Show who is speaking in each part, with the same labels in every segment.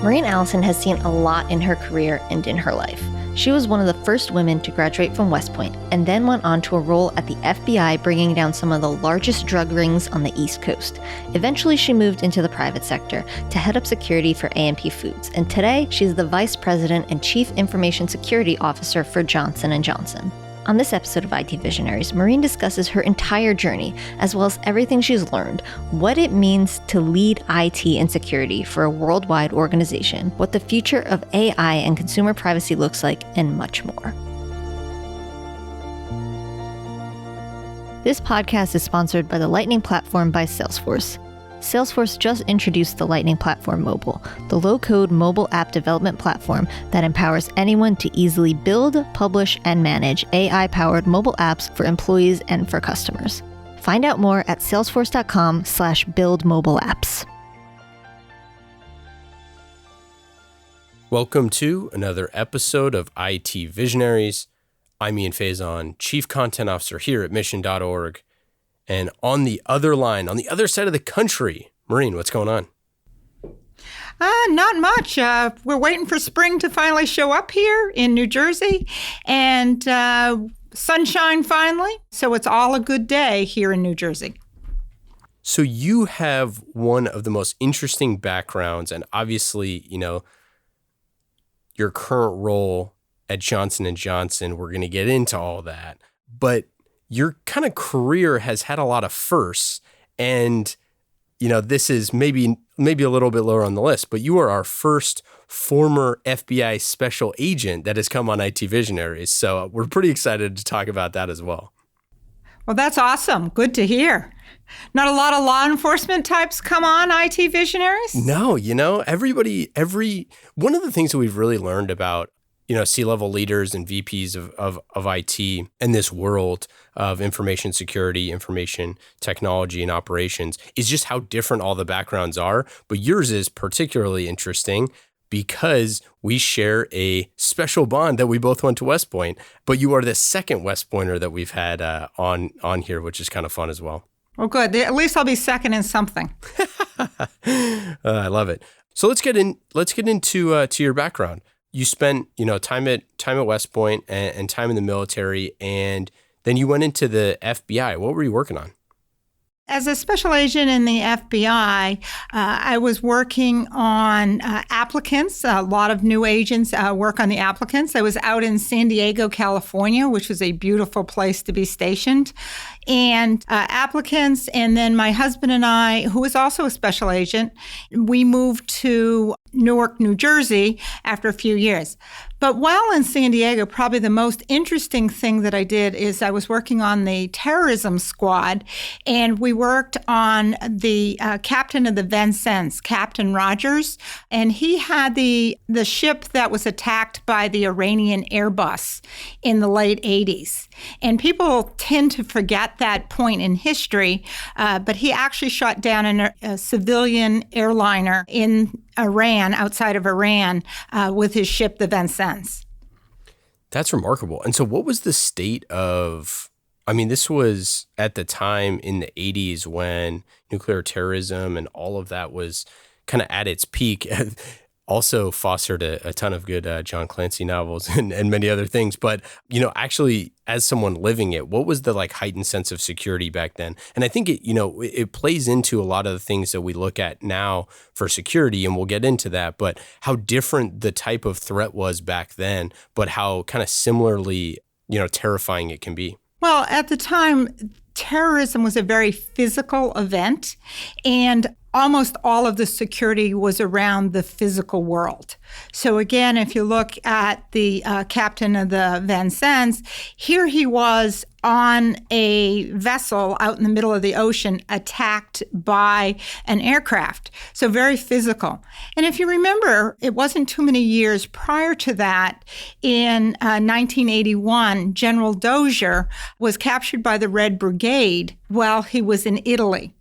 Speaker 1: Marene Allison has seen a lot in her career and in her life. She was one of the first women to graduate from West Point and then went on to a role at the FBI bringing down some of the largest drug rings on the East Coast. Eventually, she moved into the private sector to head up security for A&P Foods, and today she's the Vice President and Chief Information Security Officer for Johnson & Johnson. On this episode of IT Visionaries, Marene discusses her entire journey, as well as everything she's learned, what it means to lead IT and security for a worldwide organization, what the future of AI and consumer privacy looks like, and much more. This podcast is sponsored by the Lightning Platform by Salesforce. Salesforce just introduced the Lightning Platform Mobile, the low-code mobile app development platform that empowers anyone to easily build, publish, and manage AI-powered mobile apps for employees and for customers. Find out more at salesforce.com/buildmobileapps.
Speaker 2: Welcome to another episode of IT Visionaries. I'm Ian Faison, Chief Content Officer here at mission.org. And on the other line, on the other side of the country, Marene, what's going on?
Speaker 3: Not much. We're waiting for spring to finally show up here in New Jersey and sunshine finally. So it's all a good day here in New Jersey.
Speaker 2: So you have one of the most interesting backgrounds and obviously, your current role at Johnson & Johnson. We're going to get into all that. But your kind of career has had a lot of firsts, and this is maybe a little bit lower on the list, but you are our first former FBI special agent that has come on IT Visionaries. So we're pretty excited to talk about that as well.
Speaker 3: Well, that's awesome. Good to hear. Not a lot of law enforcement types come on IT Visionaries?
Speaker 2: No, one of the things that we've really learned about C-level leaders and VPs of IT in this world of information security, information technology, and operations is just how different all the backgrounds are. But yours is particularly interesting because we share a special bond that we both went to West Point, but you are the second West Pointer that we've had on here, which is kind of fun as well.
Speaker 3: Well, good. At least I'll be second in something.
Speaker 2: I love it. So let's get into your background. You spent, time at West Point and time in the military, and then you went into the FBI. What were you working on?
Speaker 3: As a special agent in the FBI, I was working on applicants. A lot of new agents work on the applicants. I was out in San Diego, California, which was a beautiful place to be stationed, and applicants. And then my husband and I, who was also a special agent, we moved to Newark, New Jersey after a few years. But while in San Diego, probably the most interesting thing that I did is I was working on the terrorism squad, and we worked on the captain of the Vincennes, Captain Rogers, and he had the ship that was attacked by the Iranian Airbus in the late 80s. And people tend to forget that point in history, but he actually shot down a civilian airliner in Iran, outside of Iran, with his ship, the Vincennes.
Speaker 2: That's remarkable. And so what was the state of, this was at the time in the 80s when nuclear terrorism and all of that was kind of at its peak. Also fostered a ton of good John Clancy novels and many other things. But, actually, as someone living it, what was the heightened sense of security back then? And I think it plays into a lot of the things that we look at now for security, and we'll get into that, but how different the type of threat was back then, but how kind of similarly, terrifying it can be.
Speaker 3: Well, at the time, terrorism was a very physical event, and almost all of the security was around the physical world. So again, if you look at the captain of the Vincennes, here he was on a vessel out in the middle of the ocean attacked by an aircraft. So very physical. And if you remember, it wasn't too many years prior to that, in 1981, General Dozier was captured by the Red Brigade while he was in Italy.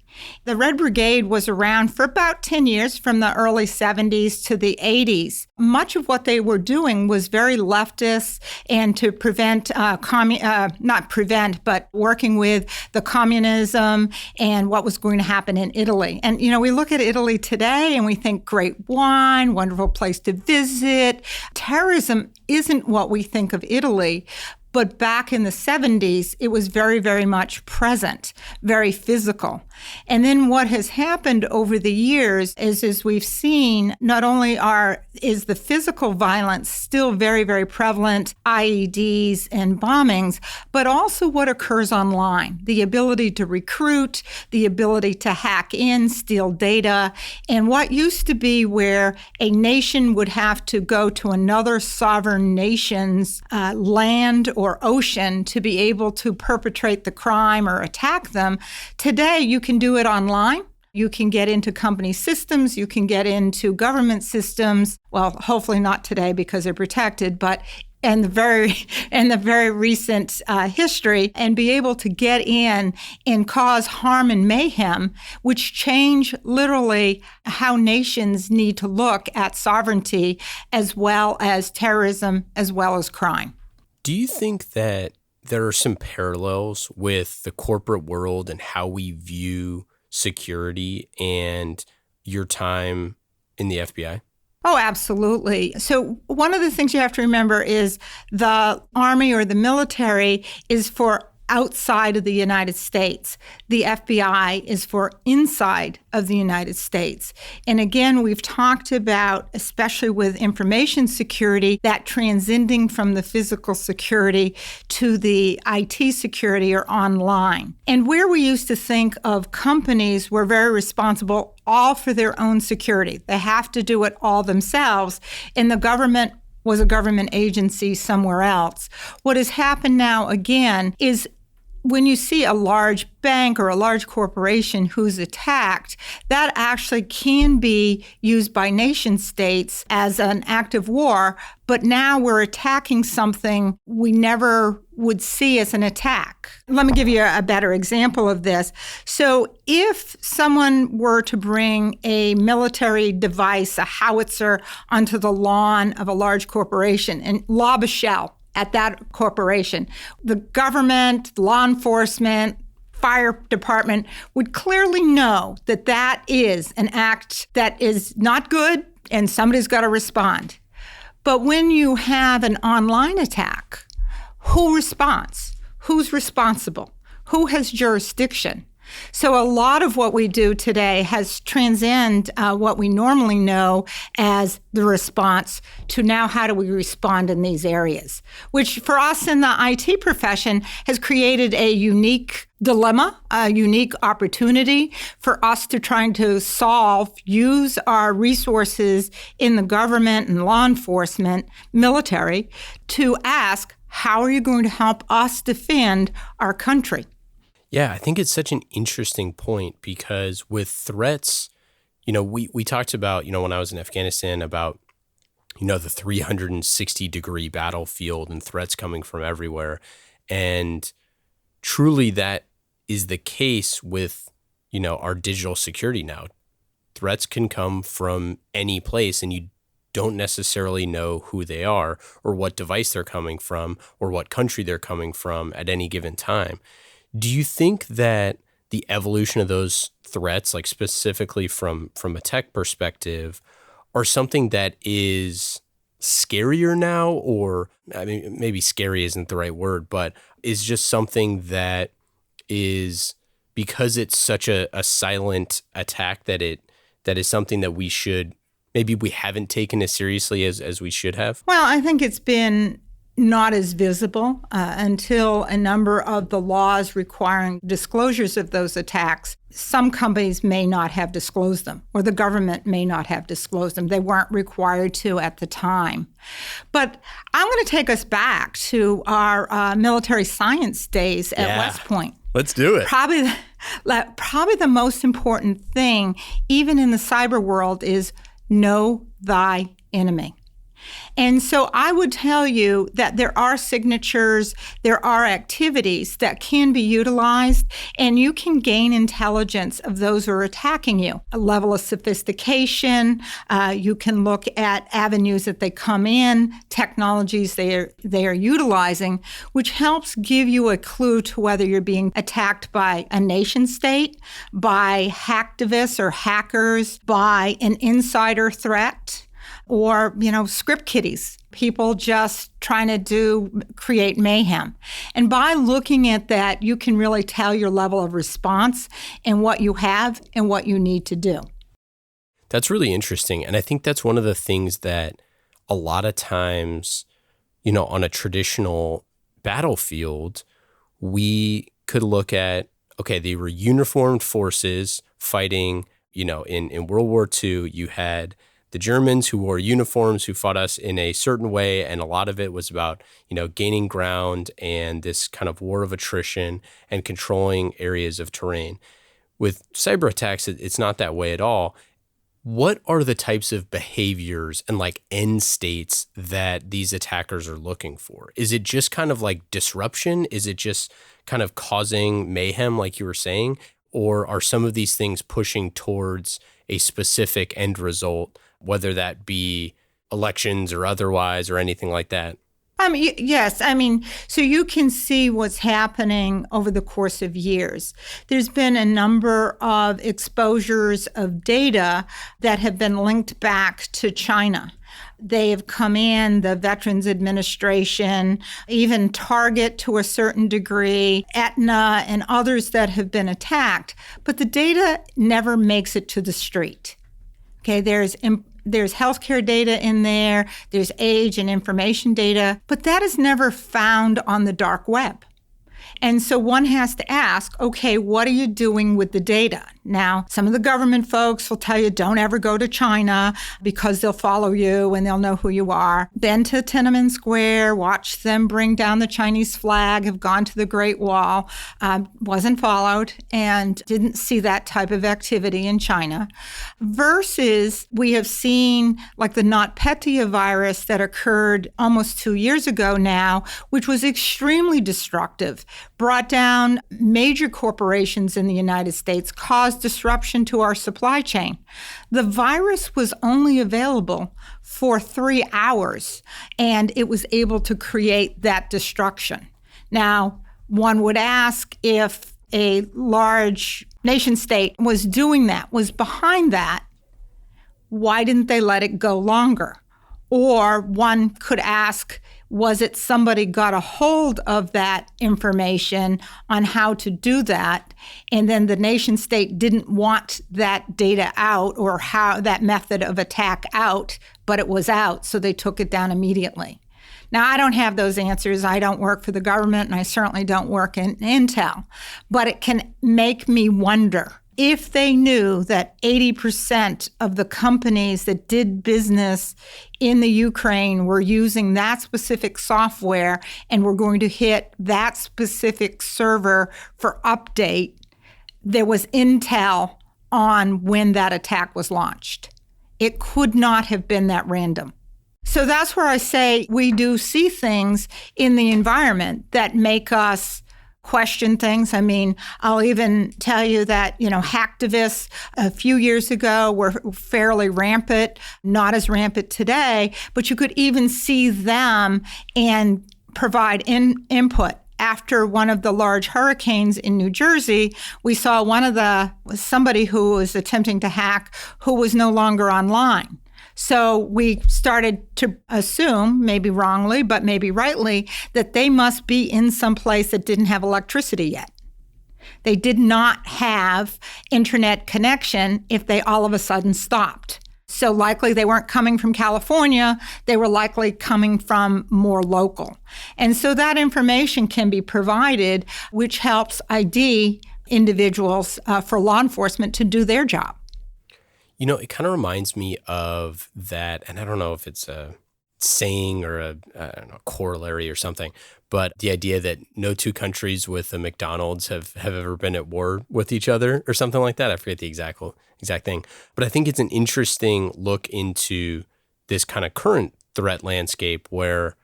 Speaker 3: The Red Brigade was around for about 10 years, from the early 70s to the 80s. Much of what they were doing was very leftist and to prevent, not prevent, but working with the communism and what was going to happen in Italy. And, we look at Italy today and we think great wine, wonderful place to visit. Terrorism isn't what we think of Italy. But back in the 70s, it was very, very much present, very physical. And then what has happened over the years is, as we've seen, not only is the physical violence still very, very prevalent, IEDs and bombings, but also what occurs online, the ability to recruit, the ability to hack in, steal data, and what used to be where a nation would have to go to another sovereign nation's land or ocean to be able to perpetrate the crime or attack them. Today, you can do it online. You can get into company systems. You can get into government systems. Well, hopefully not today because they're protected, but in the very recent history, and be able to get in and cause harm and mayhem, which change literally how nations need to look at sovereignty as well as terrorism, as well as crime.
Speaker 2: Do you think that there are some parallels with the corporate world and how we view security and your time in the FBI?
Speaker 3: Oh, absolutely. So one of the things you have to remember is the Army or the military is for outside of the United States. The FBI is for inside of the United States. And again, we've talked about, especially with information security, that transcending from the physical security to the IT security or online. And where we used to think of companies were very responsible all for their own security. They have to do it all themselves. And the government was a government agency somewhere else. What has happened now again is when you see a large bank or a large corporation who's attacked, that actually can be used by nation states as an act of war, but now we're attacking something we never would see as an attack. Let me give you a better example of this. So if someone were to bring a military device, a howitzer, onto the lawn of a large corporation and lob a shell at that corporation, the government, law enforcement, fire department would clearly know that that is an act that is not good and somebody's got to respond. But when you have an online attack, who responds? Who's responsible? Who has jurisdiction? So a lot of what we do today has transcend what we normally know as the response to now how do we respond in these areas, which for us in the IT profession has created a unique dilemma, a unique opportunity for us to trying to use our resources in the government and law enforcement, military, to ask, how are you going to help us defend our country?
Speaker 2: Yeah, I think it's such an interesting point because with threats, we talked about, when I was in Afghanistan about, the 360-degree battlefield and threats coming from everywhere. And truly that is the case with, our digital security now. Threats can come from any place and you don't necessarily know who they are or what device they're coming from or what country they're coming from at any given time. Do you think that the evolution of those threats, like specifically from a tech perspective, are something that is scarier now, or maybe scary isn't the right word, but is just something that is, because it's such a silent attack that is something that we haven't taken as seriously as we should have?
Speaker 3: Well, I think it's been not as visible until a number of the laws requiring disclosures of those attacks. Some companies may not have disclosed them, or the government may not have disclosed them. They weren't required to at the time. But I'm going to take us back to our military science days at West Point.
Speaker 2: Let's do it.
Speaker 3: Probably the most important thing, even in the cyber world, is know thy enemy. And so I would tell you that there are signatures, there are activities that can be utilized, and you can gain intelligence of those who are attacking you. A level of sophistication, you can look at avenues that they come in, technologies they are utilizing, which helps give you a clue to whether you're being attacked by a nation state, by hacktivists or hackers, by an insider threat, or, script kiddies, people just trying to create mayhem. And by looking at that, you can really tell your level of response and what you have and what you need to do.
Speaker 2: That's really interesting. And I think that's one of the things that a lot of times, on a traditional battlefield, we could look at, okay, they were uniformed forces fighting, in World War II, you had the Germans who wore uniforms, who fought us in a certain way. And a lot of it was about, gaining ground and this kind of war of attrition and controlling areas of terrain. With cyber attacks, it's not that way at all. What are the types of behaviors and end states that these attackers are looking for? Is it just kind of like disruption? Is it just kind of causing mayhem, like you were saying? Or are some of these things pushing towards a specific end result, whether that be elections or otherwise or anything like that?
Speaker 3: Yes. So you can see what's happening over the course of years. There's been a number of exposures of data that have been linked back to China. They have come in, the Veterans Administration, even Target to a certain degree, Aetna, and others that have been attacked. But the data never makes it to the street. Okay, there's healthcare data in there, there's age and information data, but that is never found on the dark web. And so one has to ask, okay, what are you doing with the data? Now, some of the government folks will tell you, don't ever go to China because they'll follow you and they'll know who you are. Been to Tiananmen Square, watched them bring down the Chinese flag, have gone to the Great Wall, wasn't followed and didn't see that type of activity in China. Versus we have seen like the NotPetya virus that occurred almost 2 years ago now, which was extremely destructive, brought down major corporations in the United States, caused disruption to our supply chain. The virus was only available for 3 hours, and it was able to create that destruction. Now, one would ask if a large nation state was doing that, was behind that, why didn't they let it go longer? Or one could ask, was it somebody got a hold of that information on how to do that, and then the nation state didn't want that data out or how that method of attack out, but it was out, so they took it down immediately. Now, I don't have those answers. I don't work for the government, and I certainly don't work in Intel, but it can make me wonder if they knew that 80% of the companies that did business in the Ukraine were using that specific software and were going to hit that specific server for update, there was intel on when that attack was launched. It could not have been that random. So that's where I say we do see things in the environment that make us question things. I'll even tell you that, hacktivists a few years ago were fairly rampant, not as rampant today, but you could even see them and provide input. After one of the large hurricanes in New Jersey, we saw somebody who was attempting to hack who was no longer online. So we started to assume, maybe wrongly, but maybe rightly, that they must be in some place that didn't have electricity yet. They did not have internet connection if they all of a sudden stopped. So likely they weren't coming from California, they were likely coming from more local. And so that information can be provided, which helps ID individuals for law enforcement to do their job.
Speaker 2: It kind of reminds me of that, and I don't know if it's a saying or a corollary or something, but the idea that no two countries with a McDonald's have ever been at war with each other or something like that. I forget the exact thing. But I think it's an interesting look into this kind of current threat landscape where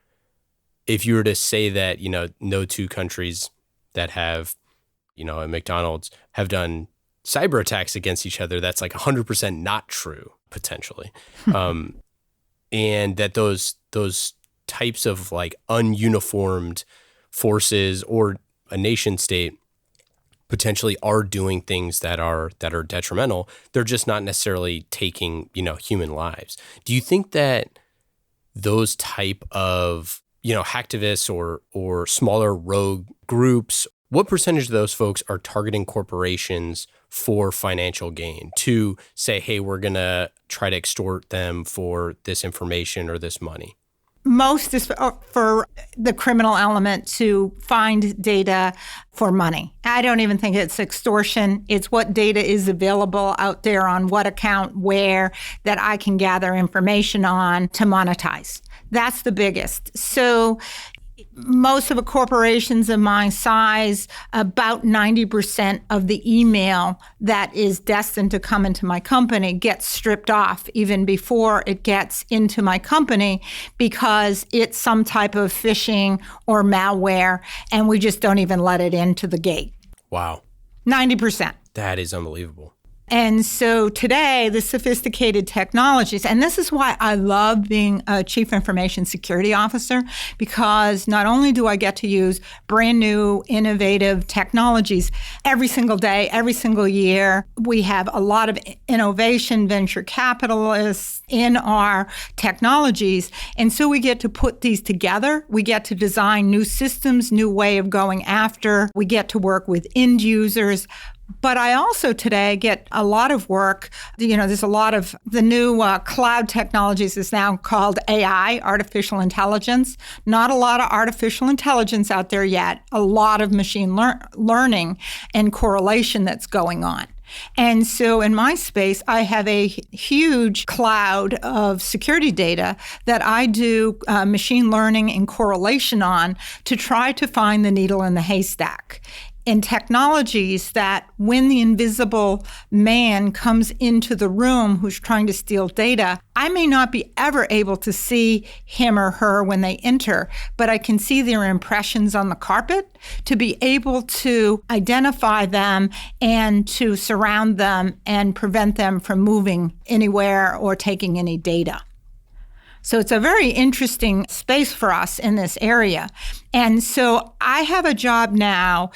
Speaker 2: if you were to say that, no two countries that have, a McDonald's have done cyber attacks against each other, that's like 100% not true, potentially. And that those types of like ununiformed forces or a nation state potentially are doing things that are detrimental. They're just not necessarily taking, human lives. Do you think that those type of, hacktivists or smaller rogue groups, what percentage of those folks are targeting corporations for financial gain to say, hey, we're going to try to extort them for this information or this money?
Speaker 3: Most is for the criminal element to find data for money. I don't even think it's extortion. It's what data is available out there on what account, where, that I can gather information on to monetize. That's the biggest. So most of the corporations of my size, about 90% of the email that is destined to come into my company gets stripped off even before it gets into my company because it's some type of phishing or malware, and we just don't even let it into the gate.
Speaker 2: Wow.
Speaker 3: 90%.
Speaker 2: That is unbelievable.
Speaker 3: And so today, the sophisticated technologies, and this is why I love being a chief information security officer, because not only do I get to use brand new, innovative technologies every single day, every single year, we have a lot of innovation, venture capitalists in our technologies. And so we get to put these together. We get to design new systems, new way of going after. We get to work with end users. But I also today get a lot of work. There's a lot of the new cloud technologies is now called AI, artificial intelligence. Not a lot of artificial intelligence out there yet. A lot of machine learning and correlation that's going on. And so in my space, I have a huge cloud of security data that I do machine learning and correlation on to try to find the needle in the haystack. In technologies that when the invisible man comes into the room who's trying to steal data, I may not be ever able to see him or her when they enter, but I can see their impressions on the carpet to be able to identify them and to surround them and prevent them from moving anywhere or taking any data. So it's a very interesting space for us in this area. And so I have a job now,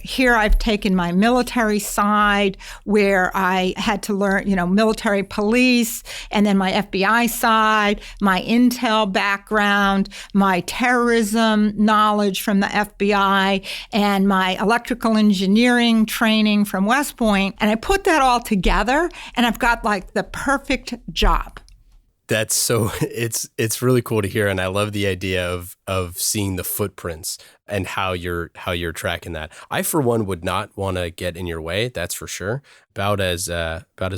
Speaker 3: here I've taken my military side where I had to learn, military police, and then my FBI side, my intel background, my terrorism knowledge from the FBI, and my electrical engineering training from West Point. And I put that all together and I've got like the perfect job.
Speaker 2: That's so it's really cool to hear, and I love the idea of seeing the footprints and how you're tracking that. I for one would not want to get in your way, that's for sure. About as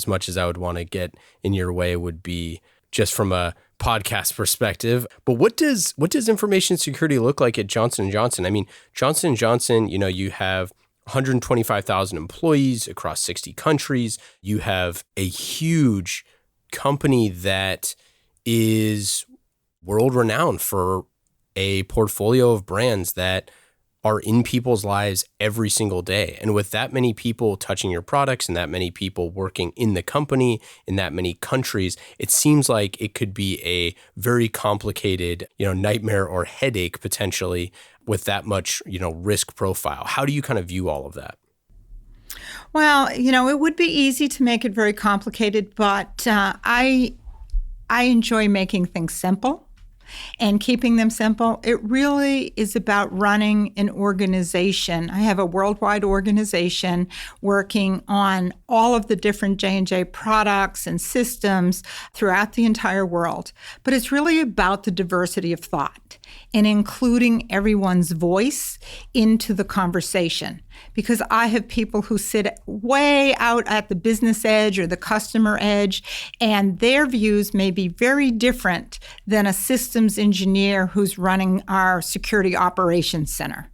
Speaker 2: much as I would want to get in your way would be just from a podcast perspective. But what does information security look like at Johnson & Johnson? I mean, Johnson & Johnson, you have 125,000 employees across 60 countries. You have a huge company that is world renowned for a portfolio of brands that are in people's lives every single day. And with that many people touching your products and that many people working in the company in that many countries, it seems like it could be a very complicated, nightmare or headache potentially with that much, risk profile. How do you kind of view all of that?
Speaker 3: Well, it would be easy to make it very complicated, but I enjoy making things simple and keeping them simple. It really is about running an organization. I have a worldwide organization working on all of the different J&J products and systems throughout the entire world. But it's really about the diversity of thought and including everyone's voice into the conversation. Because I have people who sit way out at the business edge or the customer edge, and their views may be very different than a systems engineer who's running our security operations center.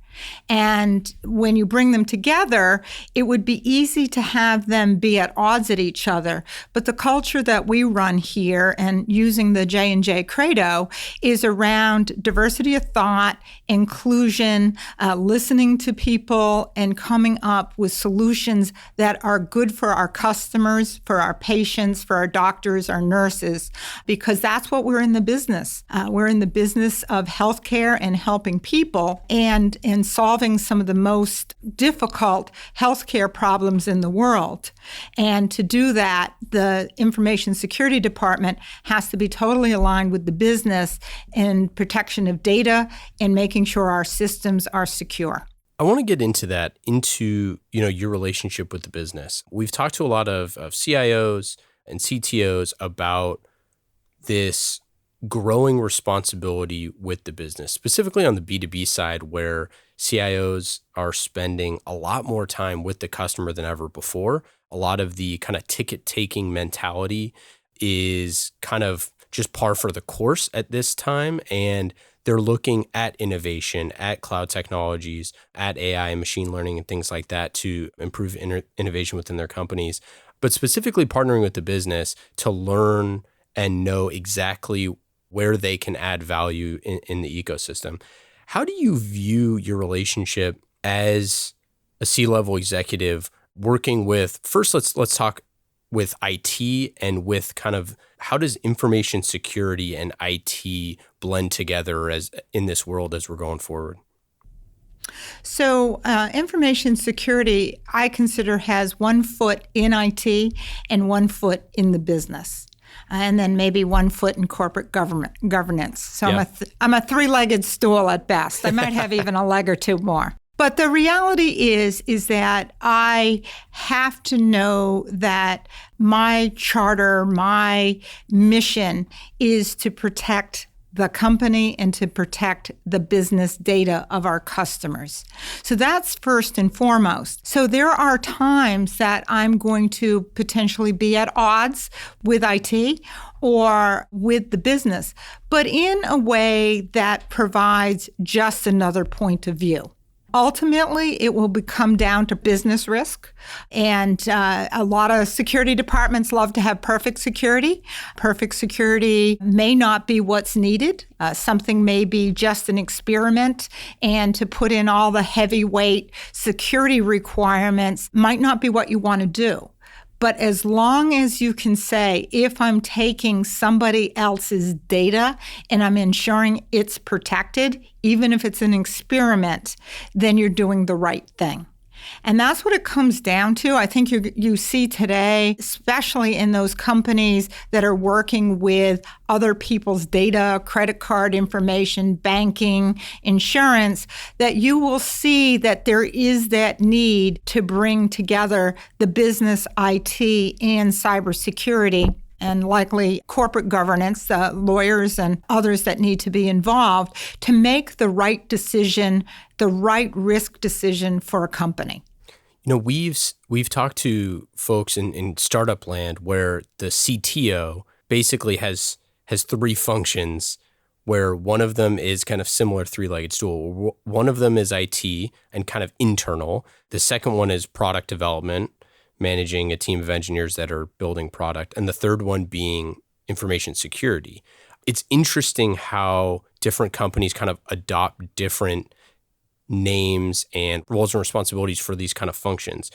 Speaker 3: And when you bring them together, it would be easy to have them be at odds at each other. But the culture that we run here, and using the J&J credo, is around diversity of thought, inclusion, listening to people, and coming up with solutions that are good for our customers, for our patients, for our doctors, our nurses, because that's what we're in the business. We're in the business of healthcare and helping people and solving some of the most difficult healthcare problems in the world. And to do that, the Information Security Department has to be totally aligned with the business in protection of data and making sure our systems are secure.
Speaker 2: I want to get into that, into your relationship with the business. We've talked to a lot of CIOs and CTOs about this growing responsibility with the business, specifically on the B2B side, where CIOs are spending a lot more time with the customer than ever before. A lot of the kind of ticket-taking mentality is kind of just par for the course at this time, and they're looking at innovation, at cloud technologies, at AI and machine learning and things like that to improve innovation within their companies, but specifically partnering with the business to learn and know exactly where they can add value in the ecosystem. How do you view your relationship as a C-level executive working with, first let's talk with IT and with kind of how does information security and IT blend together as in this world as we're going forward?
Speaker 3: So information security, I consider, has one foot in IT and one foot in the business. And then maybe one foot in corporate governance. So yeah. I'm a three-legged stool at best. I might have even a leg or two more. But the reality is that I have to know that my charter, my mission is to protect the company and to protect the business data of our customers. So that's first and foremost. So there are times that I'm going to potentially be at odds with IT or with the business, but in a way that provides just another point of view. Ultimately, it will come down to business risk. And a lot of security departments love to have perfect security. Perfect security may not be what's needed. Something may be just an experiment. And to put in all the heavyweight security requirements might not be what you want to do. But as long as you can say, if I'm taking somebody else's data and I'm ensuring it's protected, even if it's an experiment, then you're doing the right thing. And that's what it comes down to. I think you see today, especially in those companies that are working with other people's data, credit card information, banking, insurance, that you will see that there is that need to bring together the business, IT, and cybersecurity, and likely corporate governance, lawyers and others that need to be involved to make the right decision, the right risk decision for a company.
Speaker 2: We've talked to folks in startup land where the CTO basically has three functions, where one of them is kind of similar three-legged stool. One of them is IT and kind of internal. The second one is product development, managing a team of engineers that are building product, and the third one being information security. It's interesting how different companies kind of adopt different names and roles and responsibilities for these kind of functions.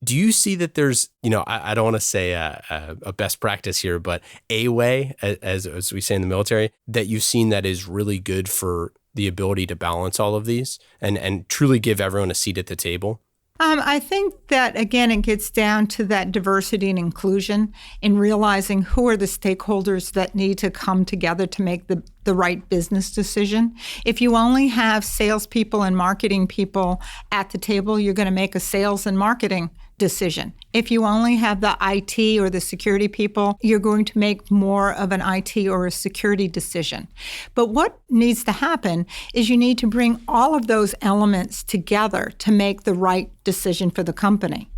Speaker 2: Do you see that there's, I don't want to say a best practice here, but a way, as we say in the military, that you've seen that is really good for the ability to balance all of these and truly give everyone a seat at the table?
Speaker 3: I think that, again, it gets down to that diversity and inclusion in realizing who are the stakeholders that need to come together to make the right business decision. If you only have salespeople and marketing people at the table, you're going to make a sales and marketing decision. If you only have the IT or the security people, you're going to make more of an IT or a security decision. But what needs to happen is you need to bring all of those elements together to make the right decision for the company.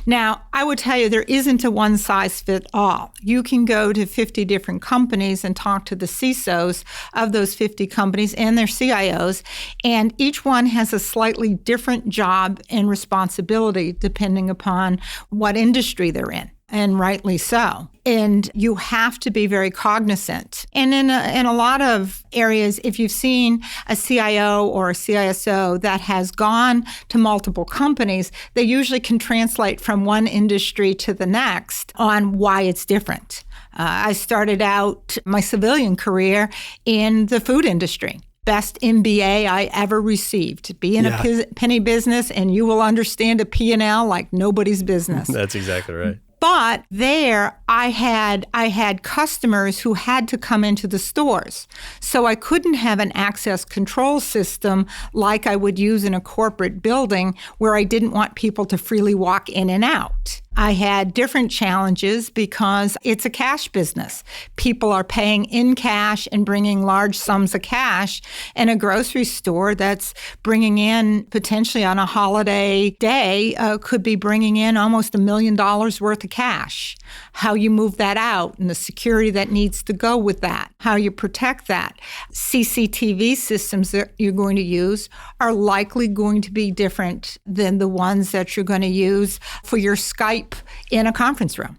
Speaker 3: Now, I would tell you there isn't a one-size-fits-all. You can go to 50 different companies and talk to the CISOs of those 50 companies and their CIOs, and each one has a slightly different job and responsibility depending upon what industry they're in. And rightly so. And you have to be very cognizant. And in a lot of areas, if you've seen a CIO or a CISO that has gone to multiple companies, they usually can translate from one industry to the next on why it's different. I started out my civilian career in the food industry. Best MBA I ever received. Be in a penny business and you will understand a P&L like nobody's business.
Speaker 2: That's exactly right.
Speaker 3: But there, I had customers who had to come into the stores. So I couldn't have an access control system like I would use in a corporate building where I didn't want people to freely walk in and out. I had different challenges because it's a cash business. People are paying in cash and bringing large sums of cash. And a grocery store that's bringing in, potentially on a holiday day, could be bringing in almost $1 million worth of cash. How you move that out and the security that needs to go with that, how you protect that. CCTV systems that you're going to use are likely going to be different than the ones that you're going to use for your Skype in a conference room.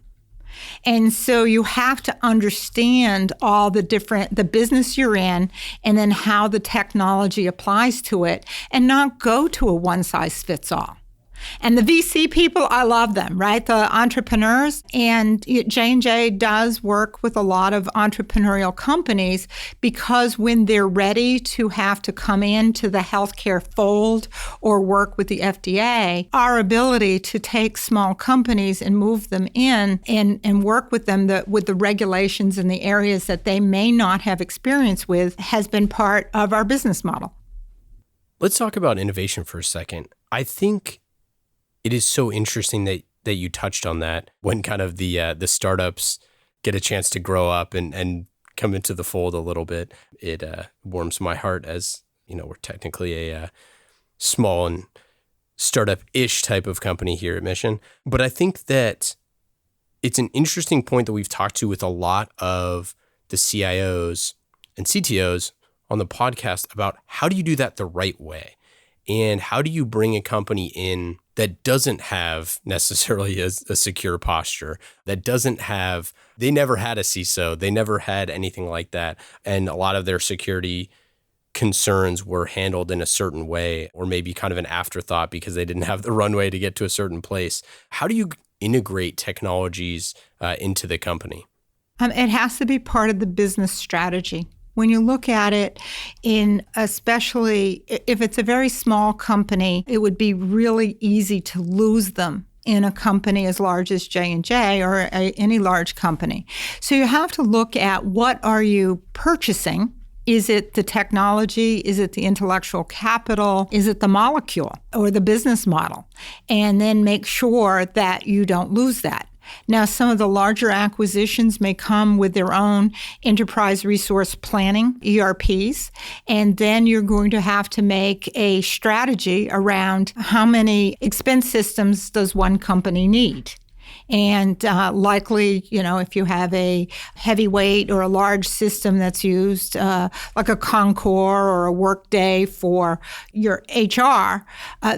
Speaker 3: And so you have to understand all the business you're in and then how the technology applies to it and not go to a one-size-fits-all. And the VC people, I love them, right? The entrepreneurs. And J&J does work with a lot of entrepreneurial companies because when they're ready to have to come into the healthcare fold or work with the FDA, our ability to take small companies and move them in and work with them with the regulations in the areas that they may not have experience with has been part of our business model.
Speaker 2: Let's talk about innovation for a second. I think it is so interesting that you touched on that when kind of the startups get a chance to grow up and come into the fold a little bit. It warms my heart as, we're technically a small and startup-ish type of company here at Mission. But I think that it's an interesting point that we've talked to with a lot of the CIOs and CTOs on the podcast about how do you do that the right way? And how do you bring a company in that doesn't have necessarily a secure posture, they never had a CISO, they never had anything like that. And a lot of their security concerns were handled in a certain way, or maybe kind of an afterthought because they didn't have the runway to get to a certain place. How do you integrate technologies into the company?
Speaker 3: It has to be part of the business strategy. When you look at it, especially if it's a very small company, it would be really easy to lose them in a company as large as J&J or any large company. So you have to look at what are you purchasing. Is it the technology? Is it the intellectual capital? Is it the molecule or the business model? And then make sure that you don't lose that. Now, some of the larger acquisitions may come with their own enterprise resource planning, ERPs, and then you're going to have to make a strategy around how many expense systems does one company need. And likely, if you have a heavyweight or a large system that's used, like a Concur or a Workday for your HR,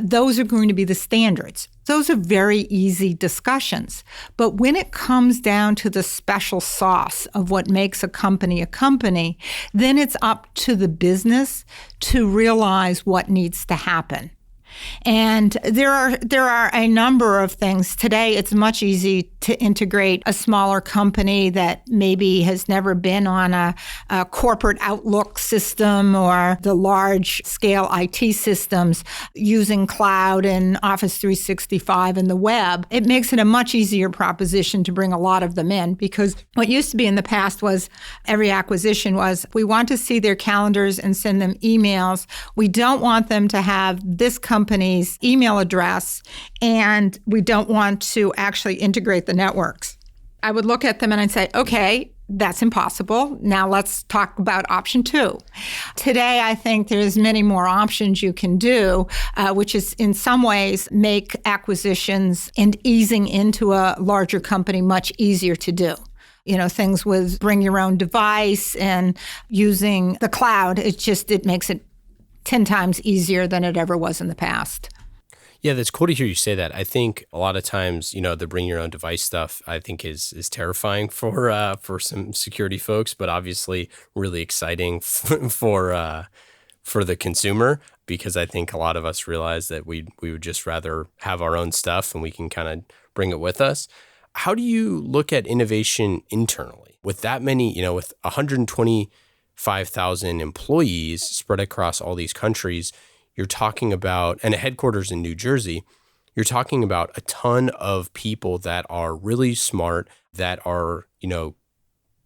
Speaker 3: those are going to be the standards. Those are very easy discussions. But when it comes down to the special sauce of what makes a company, then it's up to the business to realize what needs to happen. And there are a number of things. Today, it's much easier to integrate a smaller company that maybe has never been on a corporate Outlook system or the large-scale IT systems using cloud and Office 365 and the web. It makes it a much easier proposition to bring a lot of them in, because what used to be in the past was every acquisition was, we want to see their calendars and send them emails. We don't want them to have this company company's email address, and we don't want to actually integrate the networks. I would look at them and I'd say, okay, that's impossible. Now let's talk about option 2. Today, I think there's many more options you can do, which is in some ways make acquisitions and easing into a larger company much easier to do. Things with bring your own device and using the cloud, it makes it 10 times easier than it ever was in the past.
Speaker 2: Yeah, that's cool to hear you say that. I think a lot of times, the bring your own device stuff, I think is terrifying for some security folks, but obviously really exciting for the consumer, because I think a lot of us realize that we would just rather have our own stuff and we can kind of bring it with us. How do you look at innovation internally with that many, with 125,000 employees spread across all these countries? You're talking about, and a headquarters in New Jersey, you're talking about a ton of people that are really smart, that are,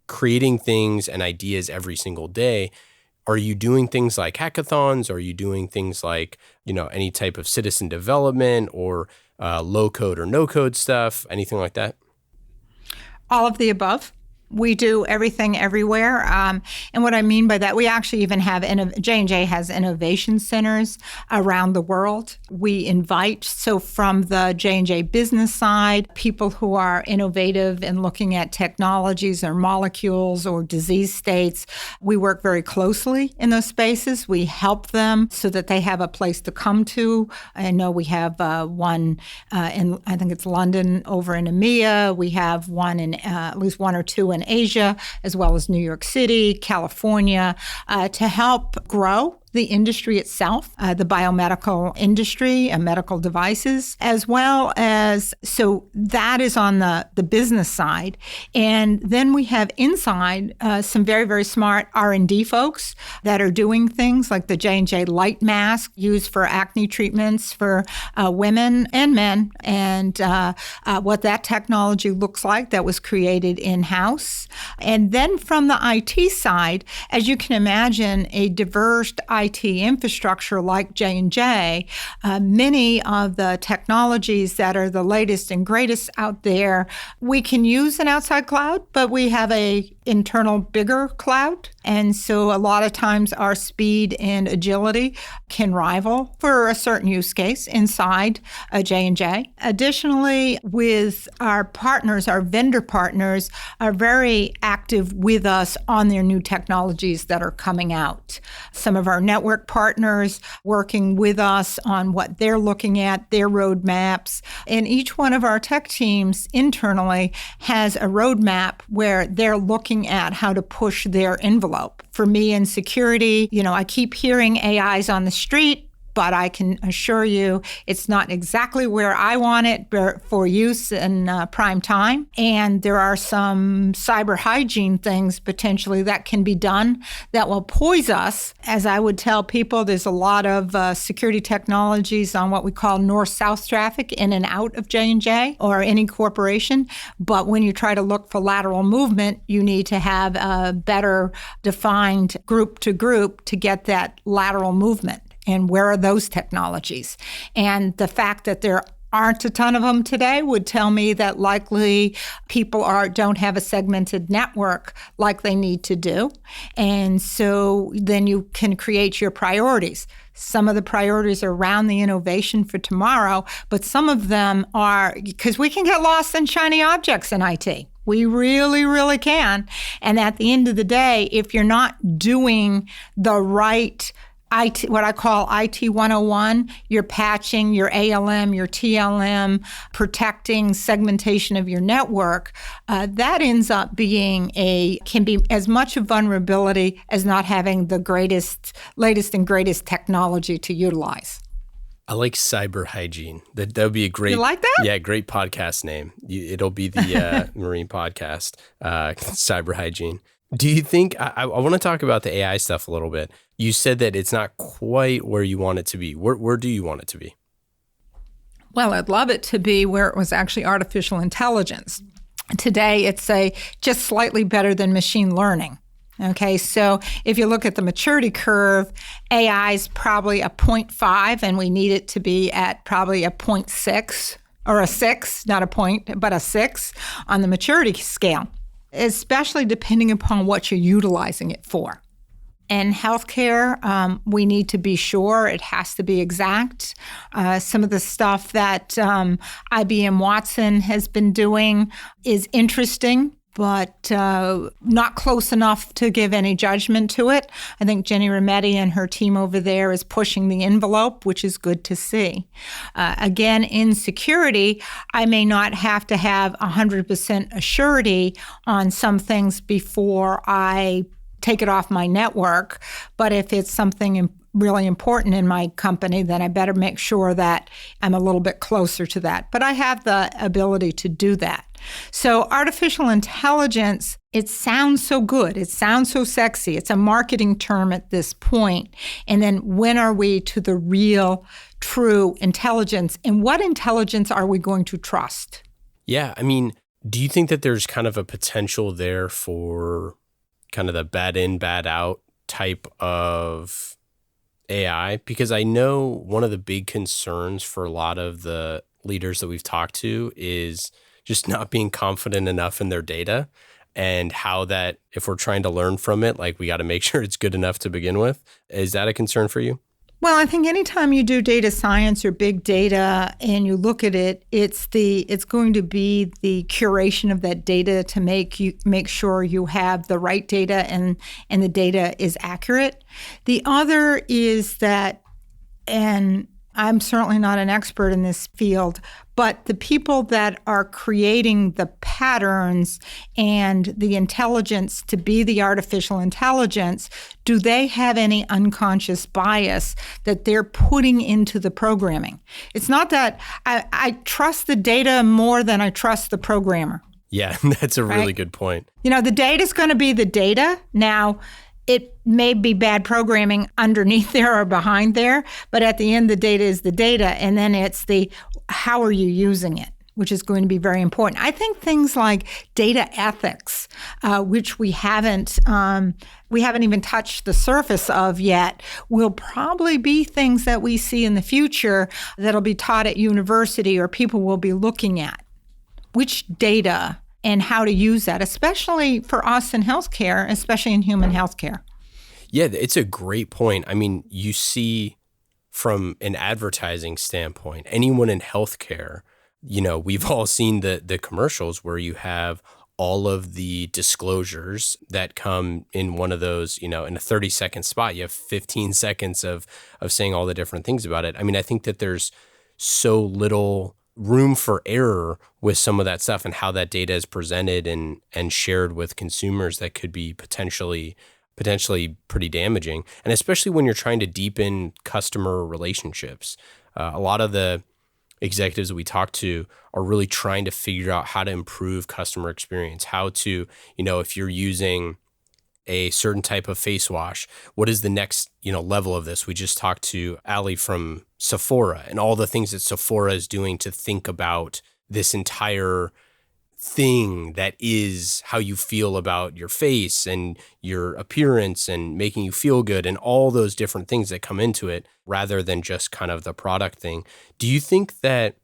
Speaker 2: creating things and ideas every single day. Are you doing things like hackathons? Are you doing things like, any type of citizen development or low code or no code stuff, anything like that?
Speaker 3: All of the above. We do everything everywhere. And what I mean by that, we actually even have, J&J has innovation centers around the world. We invite, so from the J&J business side, people who are innovative in looking at technologies or molecules or disease states. We work very closely in those spaces. We help them so that they have a place to come to. I know we have one in, I think it's London over in EMEA. We have one in, at least one or two in Asia, as well as New York City, California, to help grow the industry itself, the biomedical industry and medical devices, as well as, so that is on the business side. And then we have inside some very, very smart R&D folks that are doing things like the J&J light mask used for acne treatments for women and men, and what that technology looks like that was created in-house. And then from the IT side, as you can imagine, a diverse IT infrastructure like J&J, many of the technologies that are the latest and greatest out there, we can use an outside cloud, but we have a internal bigger cloud. And so a lot of times our speed and agility can rival for a certain use case inside a J&J. Additionally, with our partners, our vendor partners are very active with us on their new technologies that are coming out. Some of our network partners working with us on what they're looking at, their roadmaps. And each one of our tech teams internally has a roadmap where they're looking at how to push their envelope. For me in security, I keep hearing AIs on the street, but I can assure you it's not exactly where I want it for use in prime time. And there are some cyber hygiene things potentially that can be done that will poise us. As I would tell people, there's a lot of security technologies on what we call north-south traffic in and out of J&J or any corporation. But when you try to look for lateral movement, you need to have a better defined group to group to get that lateral movement. And where are those technologies? And the fact that there aren't a ton of them today would tell me that likely people don't have a segmented network like they need to do. And so then you can create your priorities. Some of the priorities are around the innovation for tomorrow, but some of them are, because we can get lost in shiny objects in IT. We really, really can. And at the end of the day, if you're not doing the right IT, what I call IT 101, your patching, your ALM, your TLM, protecting segmentation of your network, that ends up can be as much a vulnerability as not having the latest and greatest technology to utilize.
Speaker 2: I like cyber hygiene. That would be a great.
Speaker 3: You like that?
Speaker 2: Yeah, great podcast name. It'll be the Marene podcast, cyber hygiene. Do you think, I want to talk about the AI stuff a little bit. You said that it's not quite where you want it to be. Where do you want it to be?
Speaker 3: Well, I'd love it to be where it was actually artificial intelligence. Today, it's just slightly better than machine learning. Okay, so if you look at the maturity curve, AI is probably a 0.5, and we need it to be at probably a 0.6 or a 6, not a point, but a 6 on the maturity scale, especially depending upon what you're utilizing it for. In healthcare, we need to be sure it has to be exact. Some of the stuff that IBM Watson has been doing is interesting, but not close enough to give any judgment to it. I think Jenny Rometty and her team over there is pushing the envelope, which is good to see. Again, in security, I may not have to have 100% assurity on some things before I take it off my network, but if it's something really important in my company, then I better make sure that I'm a little bit closer to that. But I have the ability to do that. So artificial intelligence, it sounds so good. It sounds so sexy. It's a marketing term at this point. And then when are we to the real, true intelligence? And what intelligence are we going to trust?
Speaker 2: Yeah, I mean, do you think that there's kind of a potential there for kind of the bad in, bad out type of AI? Because I know one of the big concerns for a lot of the leaders that we've talked to is just not being confident enough in their data, and how that if we're trying to learn from it, like we got to make sure it's good enough to begin with. Is that a concern for you?
Speaker 3: Well, I think anytime you do data science or big data and you look at it, it's going to be the curation of that data to make sure you have the right data and the data is accurate. The other is that, and I'm certainly not an expert in this field, but the people that are creating the patterns and the intelligence to be the artificial intelligence, do they have any unconscious bias that they're putting into the programming? It's not that I trust the data more than I trust the programmer.
Speaker 2: Yeah, that's a really good point.
Speaker 3: You know, the data's going to be the data. Now, it may be bad programming underneath there or behind there, but at the end, the data is the data. And then it's the how are you using it, which is going to be very important. I think things like data ethics, which we haven't even touched the surface of yet, will probably be things that we see in the future that'll be taught at university or people will be looking at. Which data and how to use that, especially for us in healthcare, especially in human healthcare.
Speaker 2: Yeah, it's a great point. I mean, you see from an advertising standpoint, anyone in healthcare, you know, we've all seen the commercials where you have all of the disclosures that come in one of those, you know, in a 30-second spot. You have 15 seconds of saying all the different things about it. I mean, I think that there's so little room for error with some of that stuff and how that data is presented and shared with consumers that could be potentially pretty damaging. And especially when you're trying to deepen customer relationships. A lot of the executives that we talk to are really trying to figure out how to improve customer experience, how to, you know, if you're using a certain type of face wash, what is the next, you know, level of this? We just talked to Allie from Sephora and all the things that Sephora is doing to think about this entire thing that is how you feel about your face and your appearance and making you feel good and all those different things that come into it rather than just kind of the product thing. Do you think that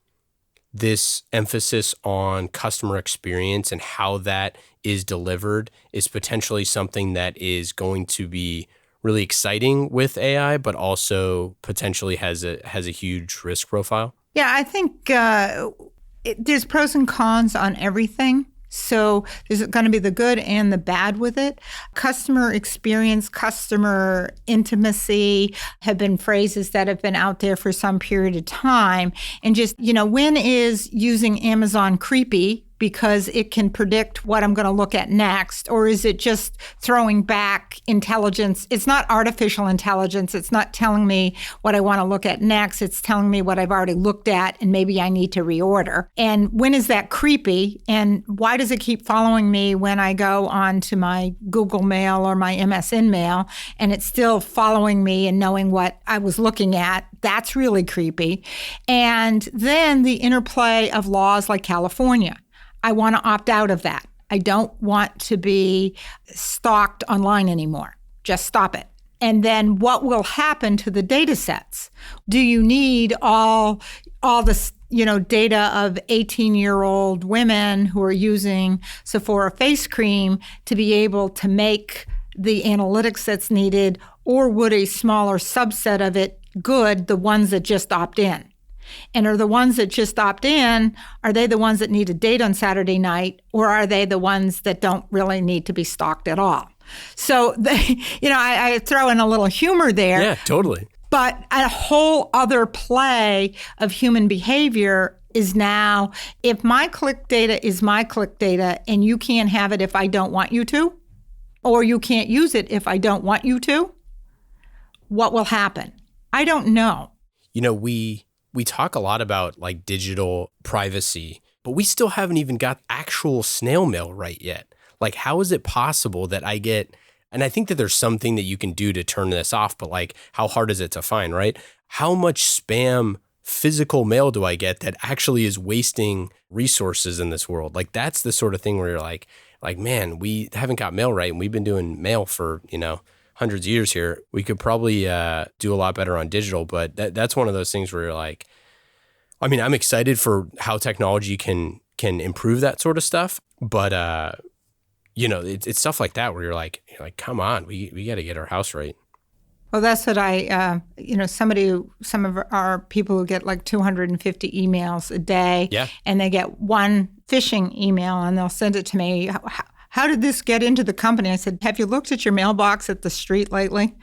Speaker 2: this emphasis on customer experience and how that is delivered is potentially something that is going to be really exciting with AI, but also potentially has a huge risk profile?
Speaker 3: Yeah, I think there's pros and cons on everything. So there's going to be the good and the bad with it. Customer experience, customer intimacy have been phrases that have been out there for some period of time. And just, you know, when is using Amazon creepy because it can predict what I'm going to look at next? Or is it just throwing back intelligence? It's not artificial intelligence. It's not telling me what I want to look at next. It's telling me what I've already looked at and maybe I need to reorder. And when is that creepy? And why does it keep following me when I go on to my Google Mail or my MSN Mail and it's still following me and knowing what I was looking at? That's really creepy. And then the interplay of laws like California. I want to opt out of that. I don't want to be stalked online anymore. Just stop it. And then what will happen to the data sets? Do you need all this, data of 18-year-old women who are using Sephora face cream to be able to make the analytics that's needed, or would a smaller subset of it good, the ones that just opt in? And are the ones that just opt in, are they the ones that need a date on Saturday night, or are they the ones that don't really need to be stalked at all? So, I throw in a little humor there.
Speaker 2: Yeah, totally.
Speaker 3: But a whole other play of human behavior is now, if my click data is my click data and you can't have it if I don't want you to, or you can't use it if I don't want you to, what will happen? I don't know.
Speaker 2: We talk a lot about like digital privacy, but we still haven't even got actual snail mail right yet. Like, how is it possible that I get, and I think that there's something that you can do to turn this off, but like, how hard is it to find, right? How much spam physical mail do I get that actually is wasting resources in this world? Like, that's the sort of thing where you're like, man, we haven't got mail right. And we've been doing mail for, hundreds of years here. We could probably do a lot better on digital, but that's one of those things where you're like, I mean, I'm excited for how technology can improve that sort of stuff, but it's stuff like that where you're like, come on, we got to get our house right.
Speaker 3: Well, that's what some of our people who get like 250 emails a day,
Speaker 2: yeah,
Speaker 3: and they get one phishing email and they'll send it to me. How did this get into the company? I said, have you looked at your mailbox at the street lately?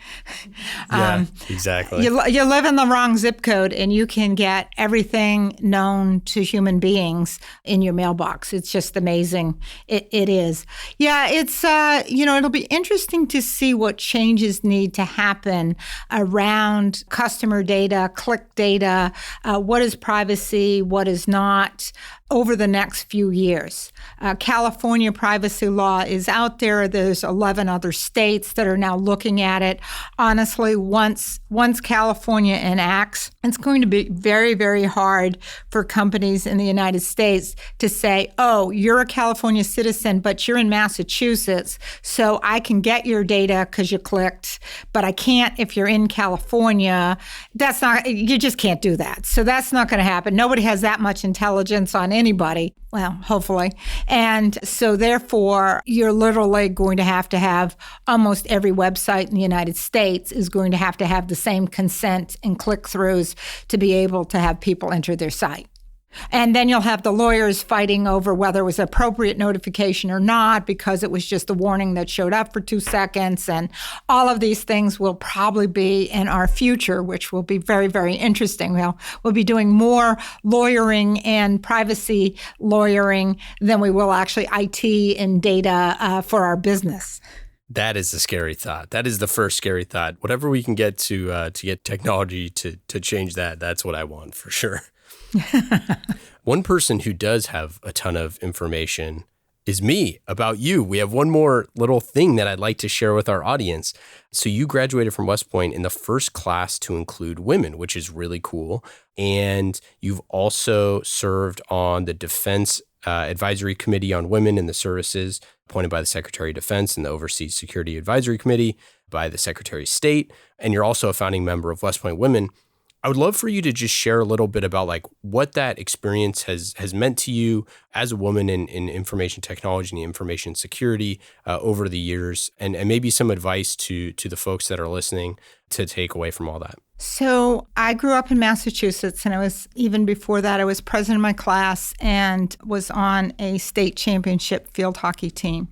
Speaker 2: Yeah, exactly.
Speaker 3: You live in the wrong zip code and you can get everything known to human beings in your mailbox. It's just amazing. It is. Yeah, it's, it'll be interesting to see what changes need to happen around customer data, click data, what is privacy, what is not, over the next few years. California privacy law is out there. There's 11 other states that are now looking at it. Honestly, once California enacts, it's going to be very, very hard for companies in the United States to say, oh, you're a California citizen, but you're in Massachusetts, so I can get your data because you clicked, but I can't if you're in California. You just can't do that. So that's not going to happen. Nobody has that much intelligence on anybody. Well, hopefully. And so therefore, you're literally going to have almost every website in the United States is going to have the same consent and click-throughs to be able to have people enter their site. And then you'll have the lawyers fighting over whether it was appropriate notification or not, because it was just a warning that showed up for 2 seconds. And all of these things will probably be in our future, which will be very, very interesting. We'll be doing more lawyering and privacy lawyering than we will actually IT and data for our business.
Speaker 2: That is a scary thought. That is the first scary thought. Whatever we can get to get technology to change that, that's what I want for sure. One person who does have a ton of information is me about you. We have one more little thing that I'd like to share with our audience. So you graduated from West Point in the first class to include women, which is really cool. And you've also served on the Defense Advisory Committee on Women in the Services, appointed by the Secretary of Defense, and the Overseas Security Advisory Committee by the Secretary of State. And you're also a founding member of West Point Women. I would love for you to just share a little bit about like what that experience has meant to you as a woman in information technology and information security over the years, and maybe some advice to the folks that are listening to take away from all that.
Speaker 3: So I grew up in Massachusetts, and even before that, I was president of my class and was on a state championship field hockey team.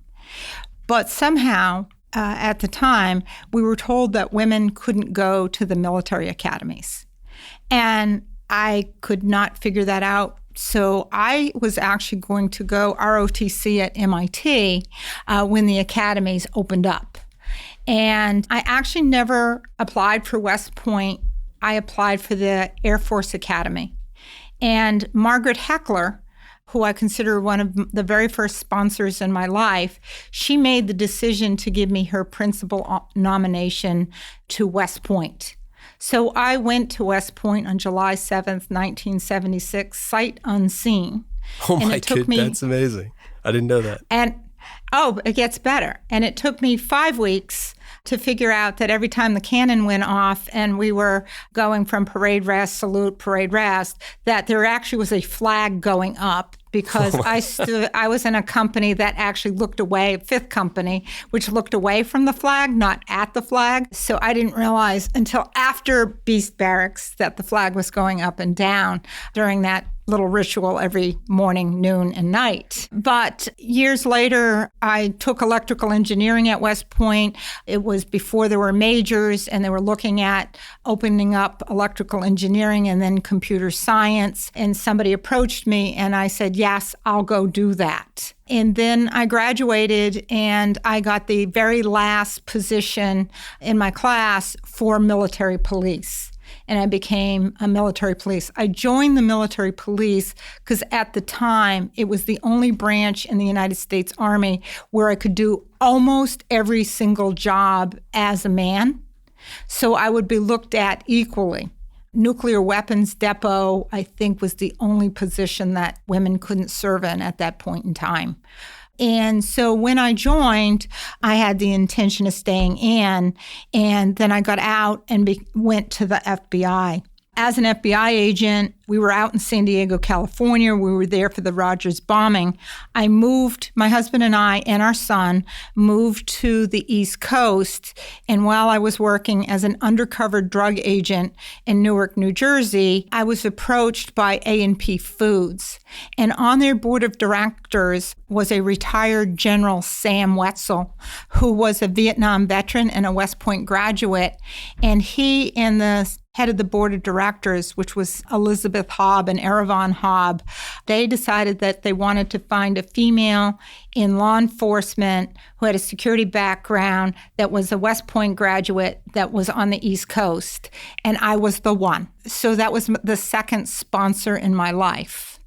Speaker 3: But somehow, at the time, we were told that women couldn't go to the military academies. And I could not figure that out. So I was actually going to go ROTC at MIT when the academies opened up. And I actually never applied for West Point. I applied for the Air Force Academy. And Margaret Heckler, who I consider one of the very first sponsors in my life, she made the decision to give me her principal nomination to West Point. So I went to West Point on July 7th, 1976, sight unseen.
Speaker 2: Oh my God, that's amazing. I didn't know that.
Speaker 3: And it gets better. And it took me 5 weeks to figure out that every time the cannon went off and we were going from parade rest, salute, parade rest, that there actually was a flag going up because I was in a company that actually looked away, fifth company, which looked away from the flag, not at the flag. So I didn't realize until after Beast Barracks that the flag was going up and down during that little ritual every morning, noon, and night. But years later, I took electrical engineering at West Point. It was before there were majors, and they were looking at opening up electrical engineering and then computer science. And somebody approached me, and I said, yes, I'll go do that. And then I graduated, and I got the very last position in my class for military police. And I became a military police. I joined the military police because at the time, it was the only branch in the United States Army where I could do almost every single job as a man. So I would be looked at equally. Nuclear weapons depot, I think, was the only position that women couldn't serve in at that point in time. And so when I joined, I had the intention of staying in, and then I got out and went to the FBI. As an FBI agent, we were out in San Diego, California. We were there for the Rogers bombing. My husband and I and our son moved to the East Coast. And while I was working as an undercover drug agent in Newark, New Jersey, I was approached by A&P Foods. And on their board of directors was a retired General Sam Wetzel, who was a Vietnam veteran and a West Point graduate. And he and the head of the board of directors, which was Elizabeth Hobb and Eravon Hobb, they decided that they wanted to find a female in law enforcement who had a security background that was a West Point graduate that was on the East Coast. And I was the one. So that was the second sponsor in my life.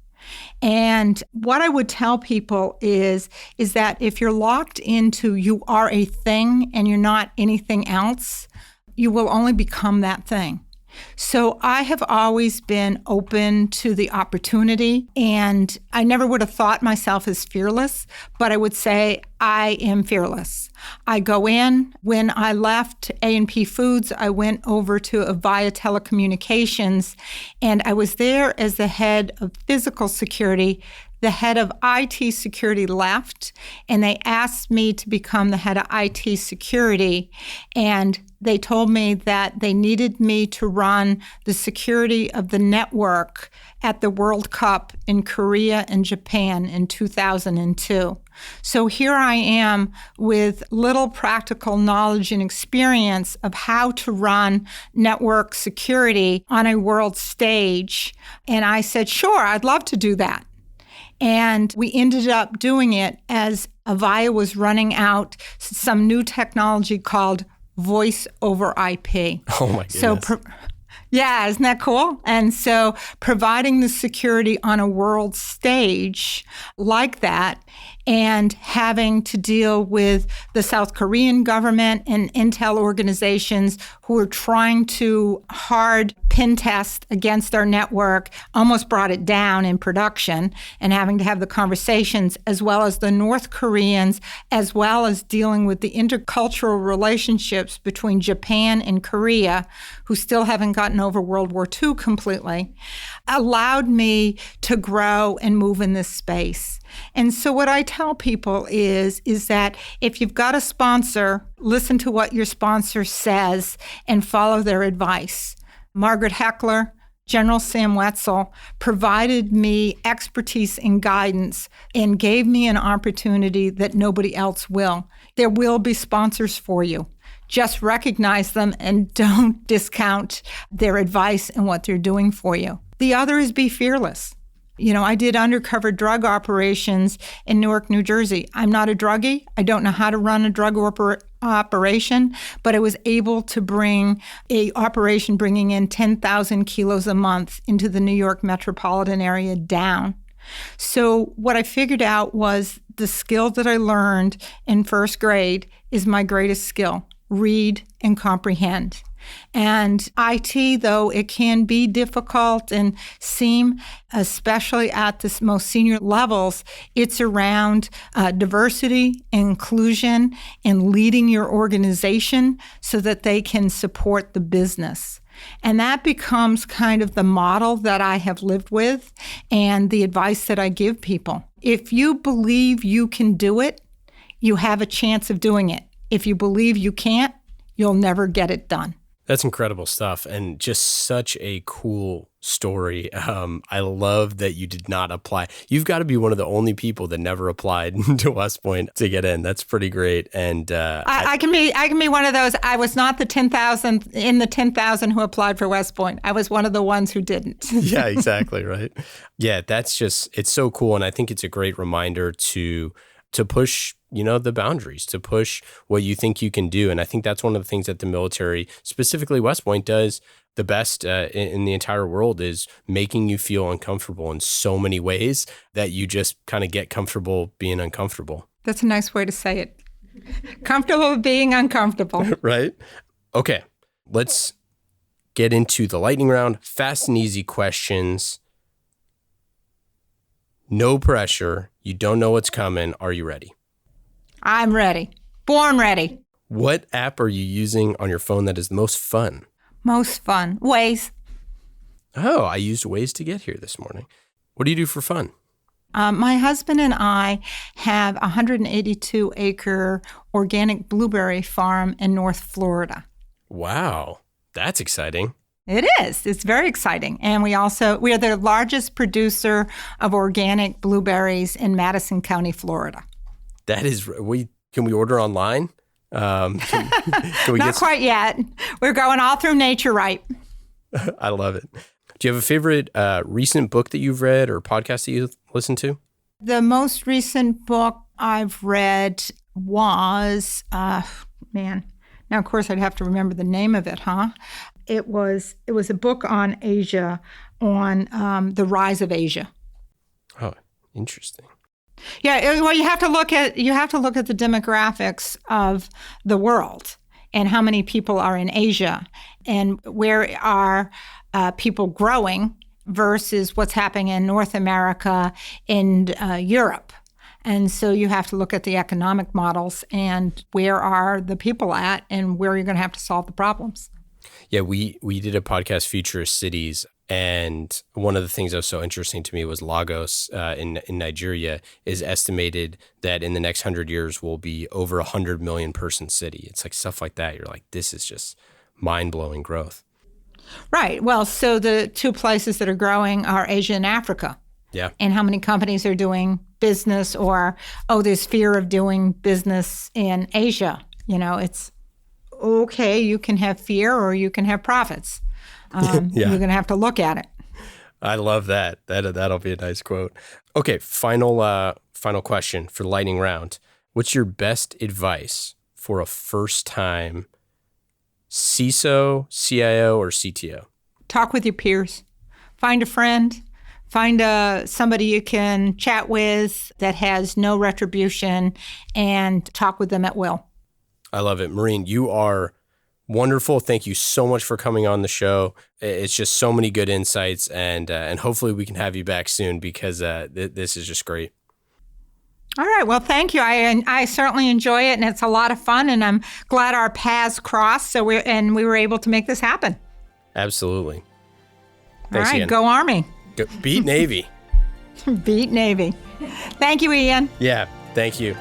Speaker 3: And what I would tell people is that if you're locked into you are a thing and you're not anything else, you will only become that thing. So I have always been open to the opportunity, and I never would have thought myself as fearless, but I would say I am fearless. I go in. When I left A&P Foods, I went over to Avaya Telecommunications, and I was there as the head of physical security. The head of IT security left, and they asked me to become the head of IT security. And they told me that they needed me to run the security of the network at the World Cup in Korea and Japan in 2002. So here I am with little practical knowledge and experience of how to run network security on a world stage. And I said, sure, I'd love to do that. And we ended up doing it as Avaya was running out some new technology called voice over IP.
Speaker 2: Oh my goodness.
Speaker 3: Yeah, isn't that cool? And so providing the security on a world stage like that and having to deal with the South Korean government and intel organizations who are trying to hard pin test against our network, almost brought it down in production, and having to have the conversations, as well as the North Koreans, as well as dealing with the intercultural relationships between Japan and Korea, who still haven't gotten over World War II completely, allowed me to grow and move in this space. And so what I tell people is that if you've got a sponsor, listen to what your sponsor says and follow their advice. Margaret Heckler, General Sam Wetzel provided me expertise and guidance and gave me an opportunity that nobody else will. There will be sponsors for you. Just recognize them and don't discount their advice and what they're doing for you. The other is be fearless. You know, I did undercover drug operations in Newark, New Jersey. I'm not a druggie. I don't know how to run a drug operation, but I was able to bring a operation bringing in 10,000 kilos a month into the New York metropolitan area down. So what I figured out was the skill that I learned in first grade is my greatest skill: read and comprehend. And IT, though it can be difficult and seem, especially at the most senior levels, it's around diversity, inclusion, and leading your organization so that they can support the business. And that becomes kind of the model that I have lived with and the advice that I give people. If you believe you can do it, you have a chance of doing it. If you believe you can't, you'll never get it done.
Speaker 2: That's incredible stuff and just such a cool story. I love that you did not apply. You've got to be one of the only people that never applied to West Point to get in. That's pretty great. And
Speaker 3: I can be one of those. I was not the 10,000 in the 10,000 who applied for West Point. I was one of the ones who didn't.
Speaker 2: Yeah, exactly. Right. Yeah, that's just, it's so cool. And I think it's a great reminder to push, the boundaries, to push what you think you can do. And I think that's one of the things that the military, specifically West Point, does the best in the entire world, is making you feel uncomfortable in so many ways that you just kind of get comfortable being uncomfortable.
Speaker 3: That's a nice way to say it. Comfortable being uncomfortable.
Speaker 2: Right? Okay, let's get into the lightning round. Fast and easy questions. No pressure. You don't know what's coming. Are you ready?
Speaker 3: I'm ready. Born ready.
Speaker 2: What app are you using on your phone that is the most fun?
Speaker 3: Most fun. Waze.
Speaker 2: Oh, I used Waze to get here this morning. What do you do for fun?
Speaker 3: My husband and I have a 182-acre organic blueberry farm in North Florida.
Speaker 2: Wow, that's exciting.
Speaker 3: It is. It's very exciting. And we are the largest producer of organic blueberries in Madison County, Florida.
Speaker 2: That is, can we order online? Can we
Speaker 3: Not quite yet. We're going all through Nature Right.
Speaker 2: I love it. Do you have a favorite recent book that you've read or podcast that you listen to?
Speaker 3: The most recent book I've read was, now of course I'd have to remember the name of it, huh? It was a book on Asia, on the rise of Asia.
Speaker 2: Oh, interesting.
Speaker 3: Yeah, well, you have to look at the demographics of the world and how many people are in Asia and where are people growing versus what's happening in North America and Europe. And so you have to look at the economic models and where are the people at and where you're going to have to solve the problems.
Speaker 2: Yeah, we did a podcast, Futurist Cities, and one of the things that was so interesting to me was Lagos in Nigeria is estimated that in the next 100 years will be over 100 million person city. It's like stuff like that. You're like, this is just mind-blowing growth.
Speaker 3: Right. Well, so the two places that are growing are Asia and Africa.
Speaker 2: Yeah.
Speaker 3: And how many companies are doing business or, there's fear of doing business in Asia. It's okay, you can have fear or you can have profits. You're going to have to look at it.
Speaker 2: I love that. That'll be a nice quote. Okay, final question for the lightning round. What's your best advice for a first-time CISO, CIO, or CTO?
Speaker 3: Talk with your peers. Find a friend. Find somebody you can chat with that has no retribution and talk with them at will.
Speaker 2: I love it. Marene, you are wonderful. Thank you so much for coming on the show. It's just so many good insights, and hopefully we can have you back soon because this is just great.
Speaker 3: All right. Well, thank you. I certainly enjoy it, and it's a lot of fun, and I'm glad our paths crossed. So we were able to make this happen.
Speaker 2: Absolutely. Thanks
Speaker 3: All right.
Speaker 2: again.
Speaker 3: Go Army.
Speaker 2: Beat Navy.
Speaker 3: Beat Navy. Thank you, Ian.
Speaker 2: Yeah. Thank you.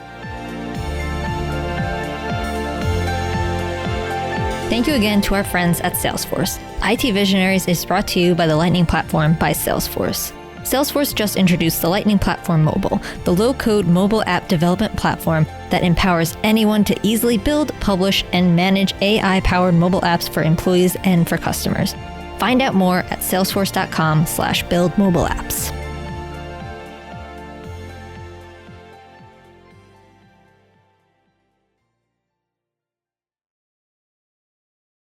Speaker 1: Thank you again to our friends at Salesforce. IT Visionaries is brought to you by the Lightning Platform by Salesforce. Salesforce just introduced the Lightning Platform Mobile, the low-code mobile app development platform that empowers anyone to easily build, publish, and manage AI-powered mobile apps for employees and for customers. Find out more at salesforce.com/buildmobileapps.